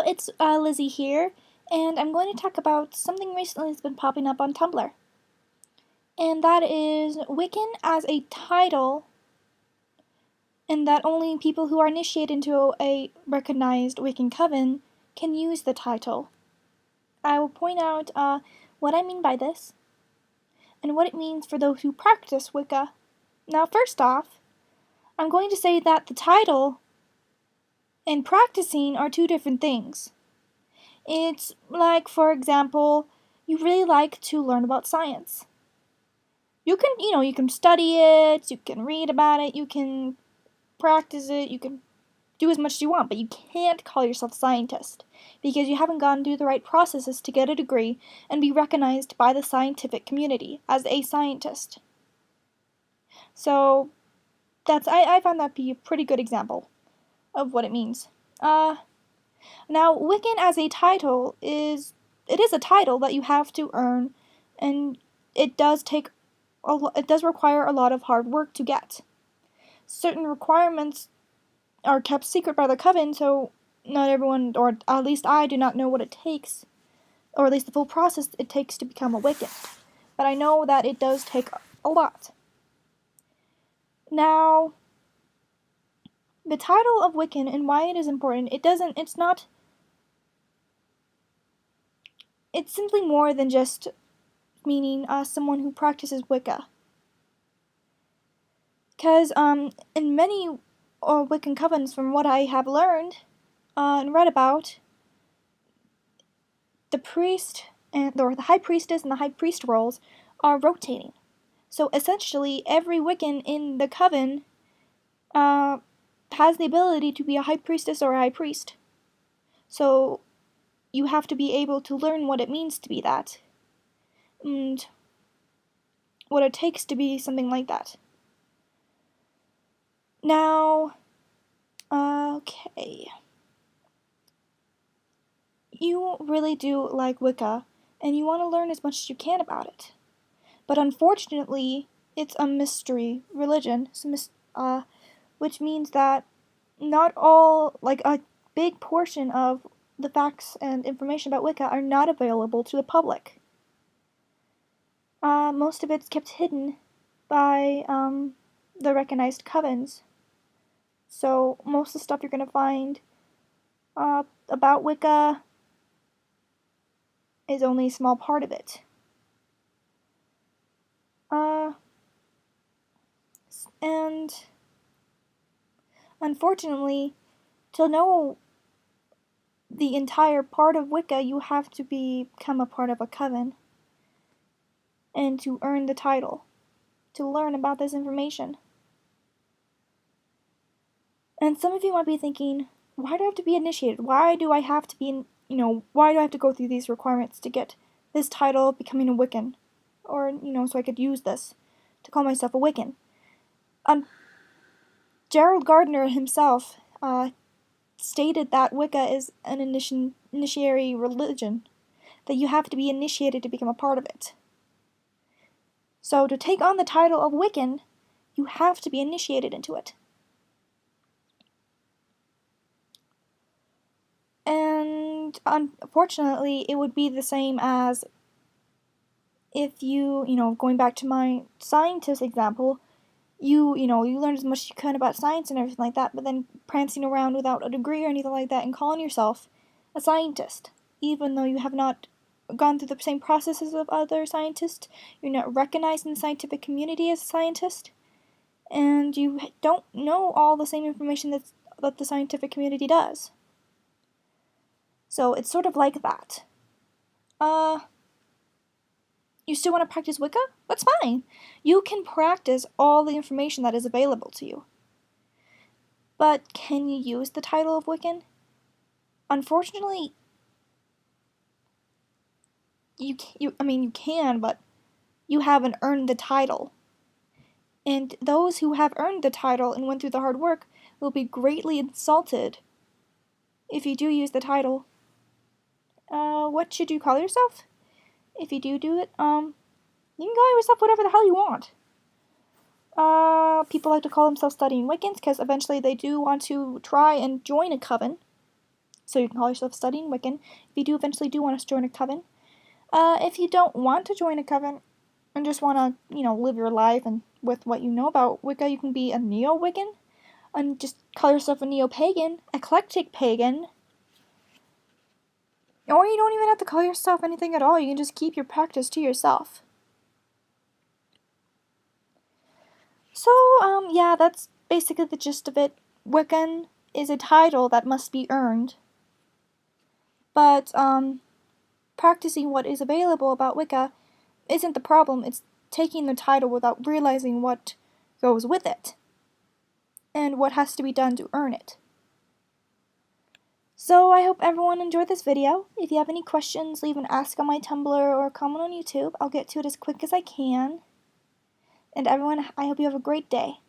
it's Lizzie here, and I'm going to talk about something recently that's been popping up on Tumblr. And that is Wiccan as a title, and that only people who are initiated into a recognized Wiccan coven can use the title. I will point out what I mean by this, and what it means for those who practice Wicca. Now, first off, I'm going to say that the title and practicing are two different things. It's like, for example, you really like to learn about science. You can study it, you can read about it, you can practice it, you can do as much as you want, but you can't call yourself a scientist because you haven't gone through the right processes to get a degree and be recognized by the scientific community as a scientist. So I found that to be a pretty good example of what it means. Now, Wiccan as a title is a title that you have to earn, and it does require a lot of hard work to get. Certain requirements are kept secret by the coven, so not everyone, or at least I, do not know what it takes, or at least the full process it takes to become a Wiccan. But I know that it does take a lot. Now, the title of Wiccan and why it is important, it's simply more than just meaning someone who practices Wicca. Because in many Wiccan covens, from what I have learned and read about, the priest or the high priestess and the high priest roles are rotating. So essentially, every Wiccan in the coven has the ability to be a high priestess or a high priest. So you have to be able to learn what it means to be that, and what it takes to be something like that. Now, okay. You really do like Wicca, and you want to learn as much as you can about it. But unfortunately, it's a mystery religion, which means that not all, like a big portion of the facts and information about Wicca are not available to the public. Most of it's kept hidden by the recognized covens. So most of the stuff you're going to find about Wicca is only a small part of it. And unfortunately, to know the entire part of Wicca, you have to become a part of a coven and to earn the title, to learn about this information. And some of you might be thinking, why do I have to be initiated? Why do I have to why do I have to go through these requirements to get this title of becoming a Wiccan? Or, so I could use this to call myself a Wiccan. Gerald Gardner himself stated that Wicca is an initiatory religion, that you have to be initiated to become a part of it. So to take on the title of Wiccan, you have to be initiated into it. And unfortunately, it would be the same as if you going back to my scientist example, you learn as much as you can about science and everything like that, but then prancing around without a degree or anything like that and calling yourself a scientist, even though you have not gone through the same processes of other scientists, you're not recognized in the scientific community as a scientist, and you don't know all the same information that the scientific community does. So it's sort of like that. You still want to practice Wicca? That's fine. You can practice all the information that is available to you. But can you use the title of Wiccan? Unfortunately, you can, but you haven't earned the title. And those who have earned the title and went through the hard work will be greatly insulted if you do use the title. What should you call yourself? If you do it, you can call yourself whatever the hell you want. People like to call themselves studying Wiccans because eventually they do want to try and join a coven. So you can call yourself studying Wiccan if you do eventually want to join a coven. If you don't want to join a coven and just want to, live your life and with what you know about Wicca, you can be a neo-Wiccan and just call yourself a neo-pagan, eclectic pagan. Or you don't even have to call yourself anything at all. You can just keep your practice to yourself. So, yeah, that's basically the gist of it. Wiccan is a title that must be earned. But, practicing what is available about Wicca isn't the problem. It's taking the title without realizing what goes with it and what has to be done to earn it. So I hope everyone enjoyed this video. If you have any questions, leave an ask on my Tumblr or comment on YouTube. I'll get to it as quick as I can. And everyone, I hope you have a great day.